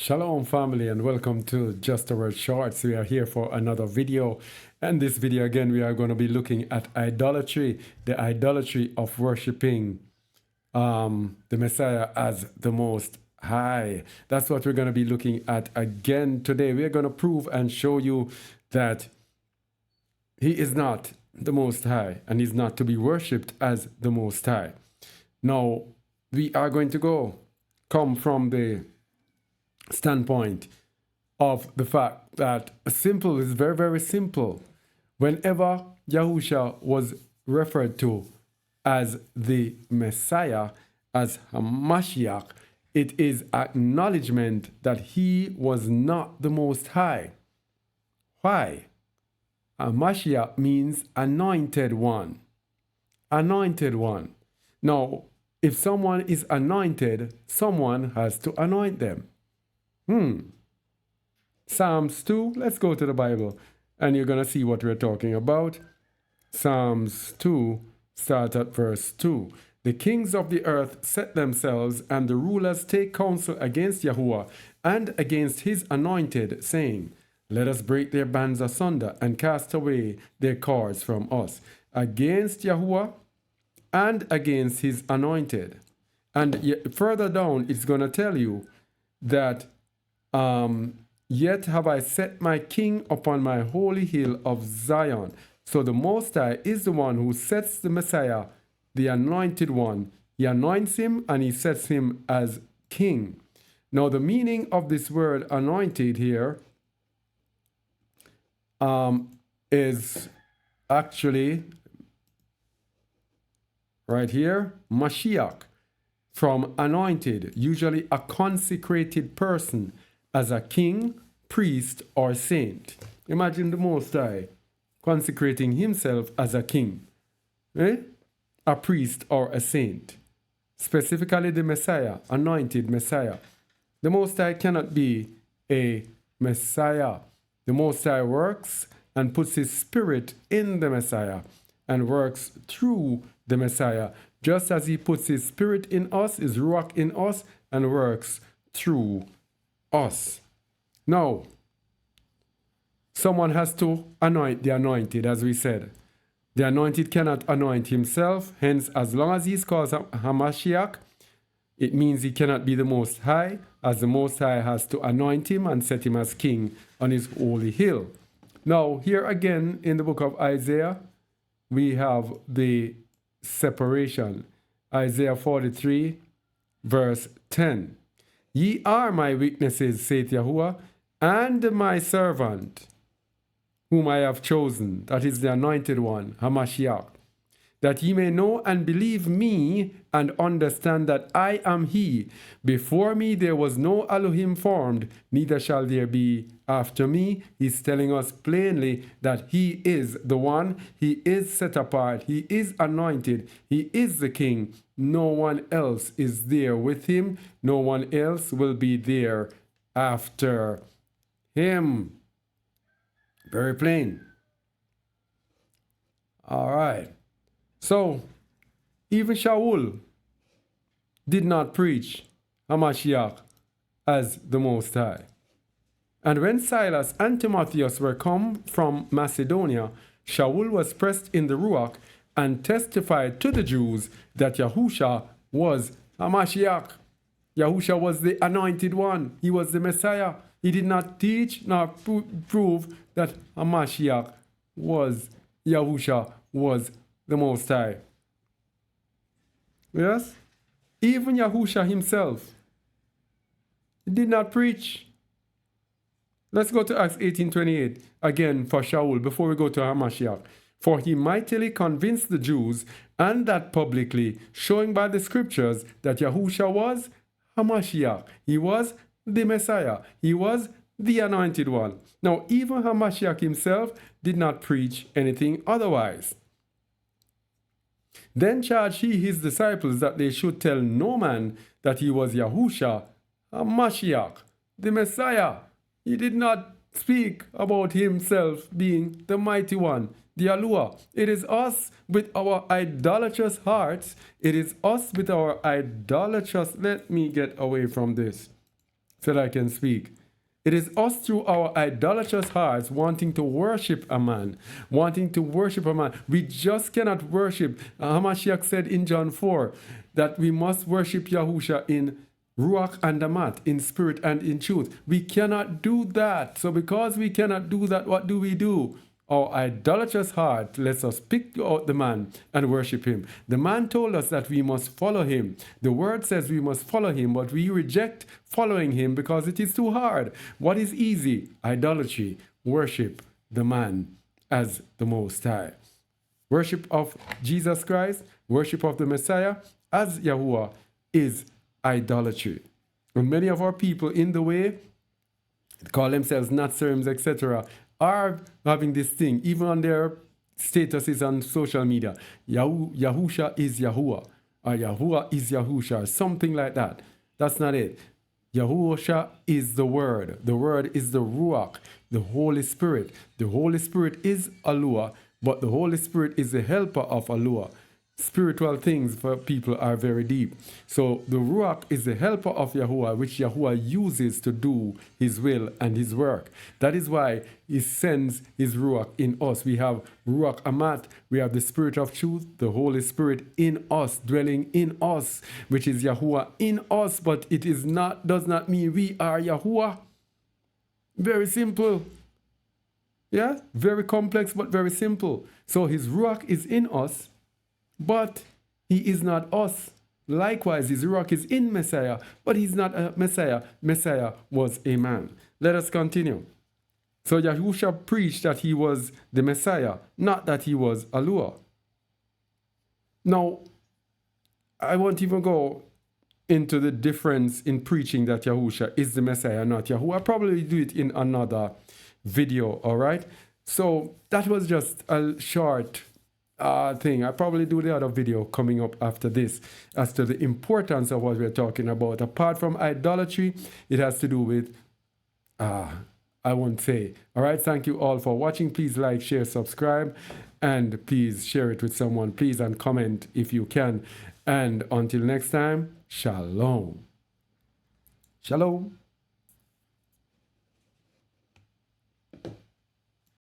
Shalom family and welcome to Just a Word Shorts. We are here for another video, and this video again we are going to be looking at idolatry, the idolatry of worshiping the Messiah as the Most High. That's what we're going to be looking at again today. We're going to prove and show you that he is not the Most High and he's not to be worshipped as the Most High. Now we are going to come from the standpoint of the fact that simple is very, very simple. Whenever Yahushua was referred to as the Messiah, as Hamashiach, it is acknowledgement that he was not the Most High. Why? Hamashiach means anointed one. Anointed one. Now, if someone is anointed, someone has to anoint them. Psalms 2, let's go to the Bible and you're going to see what we're talking about. Psalms 2, start at verse 2. The kings of the earth set themselves, and the rulers take counsel against Yahuwah and against his anointed, saying, let us break their bands asunder and cast away their cords from us. Against Yahuwah and against his anointed. And further down, it's going to tell you that yet have I set my king upon my holy hill of Zion. So the Most High is the one who sets the Messiah, the anointed one. He anoints him and he sets him as king. Now the meaning of this word anointed here is actually right here, Mashiach, from anointed, usually a consecrated person, as a king, priest, or saint. Imagine the Most High consecrating himself as a king, a priest, or a saint. Specifically the Messiah, anointed Messiah. The Most High cannot be a Messiah. The Most High works and puts his spirit in the Messiah and works through the Messiah, just as he puts his spirit in us, his ruach in us, and works through us. Now, someone has to anoint the anointed, as we said. The anointed cannot anoint himself, hence, as long as he's called Hamashiach, it means he cannot be the Most High, as the Most High has to anoint him and set him as king on his holy hill. Now, here again in the book of Isaiah, we have the separation. Isaiah 43, verse 10. Ye are my witnesses, saith Yahuwah, and my servant, whom I have chosen, that is the anointed one, Hamashiach, that ye may know and believe me and understand that I am he. Before me there was no Elohim formed, neither shall there be after me. He's telling us plainly that he is the one, he is set apart, he is anointed, he is the king. No one else is there with him, no one else will be there after him. Very plain. All right. So, even Shaul did not preach Hamashiach as the Most High. And when Silas and Timotheus were come from Macedonia, Shaul was pressed in the Ruach and testified to the Jews that Yahushua was Hamashiach. Yahushua was the anointed one. He was the Messiah. He did not teach nor prove that Hamashiach was, Yahushua was the Most High. Yes? Even Yahushua himself did not preach. Let's go to Acts 18:28 again for Shaul before we go to Hamashiach. For he mightily convinced the Jews, and that publicly, showing by the scriptures that Yahushua was Hamashiach. He was the Messiah. He was the anointed one. Now, even Hamashiach himself did not preach anything otherwise. Then charged he his disciples that they should tell no man that he was Yahushua, Hamashiach, the Messiah. He did not speak about himself being the mighty one, the YAHUAH. It is us with our idolatrous hearts. It is us with our idolatrous... Let me get away from this. so that I can speak. It is us through our idolatrous hearts wanting to worship a man, wanting to worship a man. We just cannot worship. Hamashiach said in John 4 that we must worship Yahusha in Ruach and Amat, in spirit and in truth. We cannot do that. So because we cannot do that, what do? Our idolatrous heart lets us pick out the man and worship him. The man told us that we must follow him. The word says we must follow him, but we reject following him because it is too hard. What is easy? Idolatry. Worship the man as the Most High. Worship of Jesus Christ, worship of the Messiah as Yahuwah is idolatry. And many of our people in the way call themselves Natsarims, etc., are having this thing, even on their statuses on social media. Yahusha is Yahuwah, or Yahuwah is Yahusha, or something like that. That's not it. Yahusha is the Word. The Word is the Ruach, the Holy Spirit. The Holy Spirit is Alua, but the Holy Spirit is the helper of Alua. Spiritual things for people are very deep. So the Ruach is the helper of Yahuwah, which Yahuwah uses to do his will and his work. That is why he sends his Ruach in us. We have Ruach Amat, we have the Spirit of truth, the Holy Spirit in us, dwelling in us, which is Yahuwah in us, but it is not, does not mean we are Yahuwah. Very simple. Yeah, very complex, but very simple. So his Ruach is in us, but he is not us. Likewise, his Ruach is in Messiah, but he's not a Messiah. Messiah was a man. Let us continue. So Yahusha preached that he was the Messiah, not that he was Alua. Now, I won't even go into the difference in preaching that Yahusha is the Messiah, not Yahuwah. I'll probably do it in another video, all right? So that was just a short thing. I'll probably do the other video coming up after this as to the importance of what we're talking about. Apart from idolatry, it has to do with, I won't say. All right, thank you all for watching. Please like, share, subscribe, and please share it with someone. Please, and comment if you can. And until next time, shalom. Shalom.